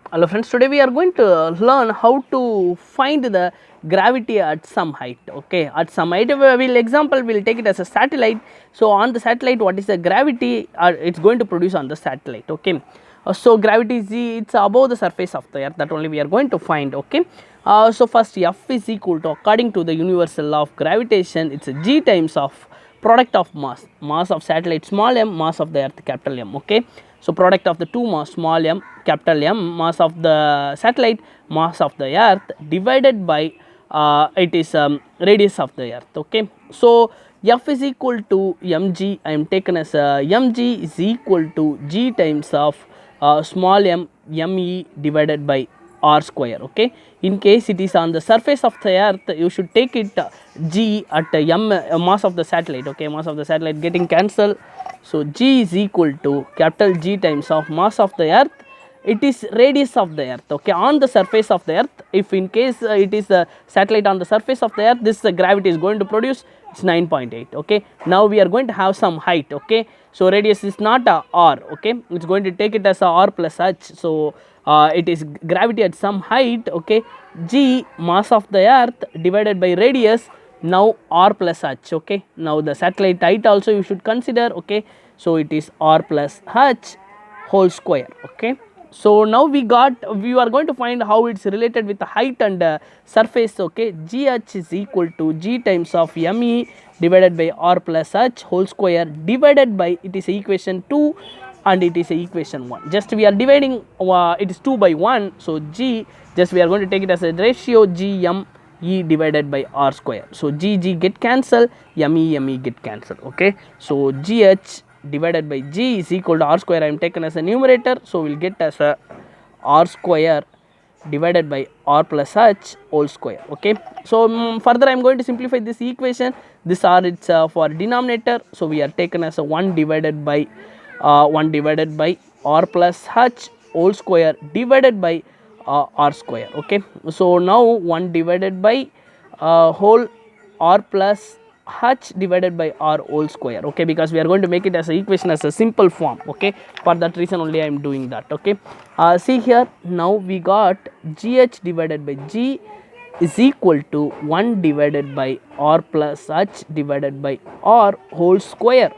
Hello friends, today we are going to learn how to find the gravity at some height. Okay, at some height, we'll take it as a satellite. So on the satellite, what is the gravity it's going to produce on the satellite? Okay, so gravity is it's above the surface of the earth, that only we are going to find. Okay, so first F is equal to, according to the universal law of gravitation, it's a G times of product of mass of satellite small m, mass of the earth capital M. Okay, so product of the two mass small m, capital M, mass of the satellite, mass of the earth divided by it is radius of the earth. Okay, so F is equal to mg. I am taken as mg is equal to G times of small m me divided by r square. Okay, in case it is on the surface of the earth, you should take it g at m mass of the satellite. Okay, mass of the satellite getting cancelled, so g is equal to capital G times of mass of the earth, it is radius of the earth. Okay, on the surface of the earth, if in case it is a satellite on the surface of the earth, this gravity is going to produce, it's 9.8. okay, now we are going to have some height. Okay, so radius is not a r. Okay, it's going to take it as a r plus h. So it is gravity at some height. Okay, g mass of the earth divided by radius, now r plus h. Okay, now the satellite height also you should consider. Okay, so it is r plus h whole square. Okay, so now we are going to find how it's related with the height and surface. Okay, gh is equal to G times of me divided by r plus h whole square divided by, it is equation 2 and it is equation 1. Just we are dividing, it is 2 by 1. So g, just we are going to take it as a ratio gm e divided by r square. So g get cancelled, me get cancelled. Okay, so gh divided by g is equal to r square. I am taken as a numerator, so we will get as a r square divided by r plus h whole square. Okay, so further I am going to simplify this equation. This r it's for denominator, so we are taken as a 1 divided by r plus h whole square divided by r square. Okay, so now 1 divided by whole r plus h divided by r whole square. Okay, because we are going to make it as a equation as a simple form. Okay, for that reason only I am doing that. Okay, see here, now we got gh divided by g is equal to 1 divided by r plus h divided by r whole square.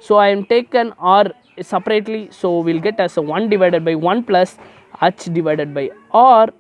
So I am taken r separately, so we'll get as a 1 divided by 1 plus h divided by r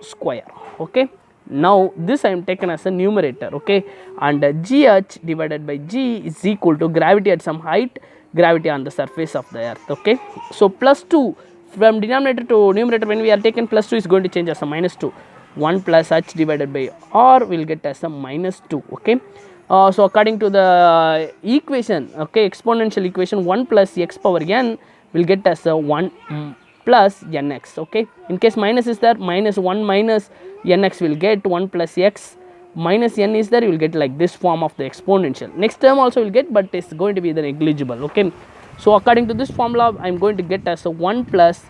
square. Okay, now this I am taken as a numerator. Okay, and gh divided by g is equal to gravity at some height, gravity on the surface of the earth. Okay, so plus 2 from denominator to numerator, when we are taken plus 2 is going to change as a minus 2. 1 plus h divided by r will get as a minus 2. Okay, so according to the equation, okay, exponential equation, 1 plus x power n will get as a 1 plus nx. Okay, in case minus is there, minus 1 minus nx will get 1 plus x minus n is there, you will get like this form of the exponential. Next term also will get, but it's going to be the negligible. Okay, so according to this formula, I am going to get as a 1 plus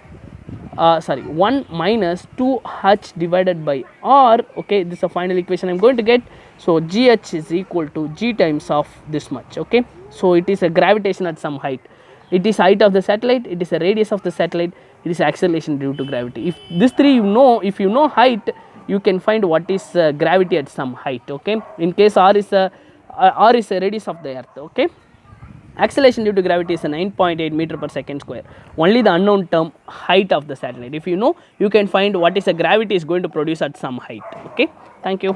1 minus 2h divided by r. Okay, this is a final equation I am going to get. So gh is equal to G times of this much. Okay, so it is a gravitation at some height. It is height of the satellite, it is a radius of the satellite, it is acceleration due to gravity. If this three you know, if you know height, you can find what is gravity at some height. Okay, in case r is a radius of the earth. Okay, acceleration due to gravity is a 9.8 meter per second square. Only the unknown term, height of the satellite. If you know, you can find what is the gravity is going to produce at some height. Okay, thank you.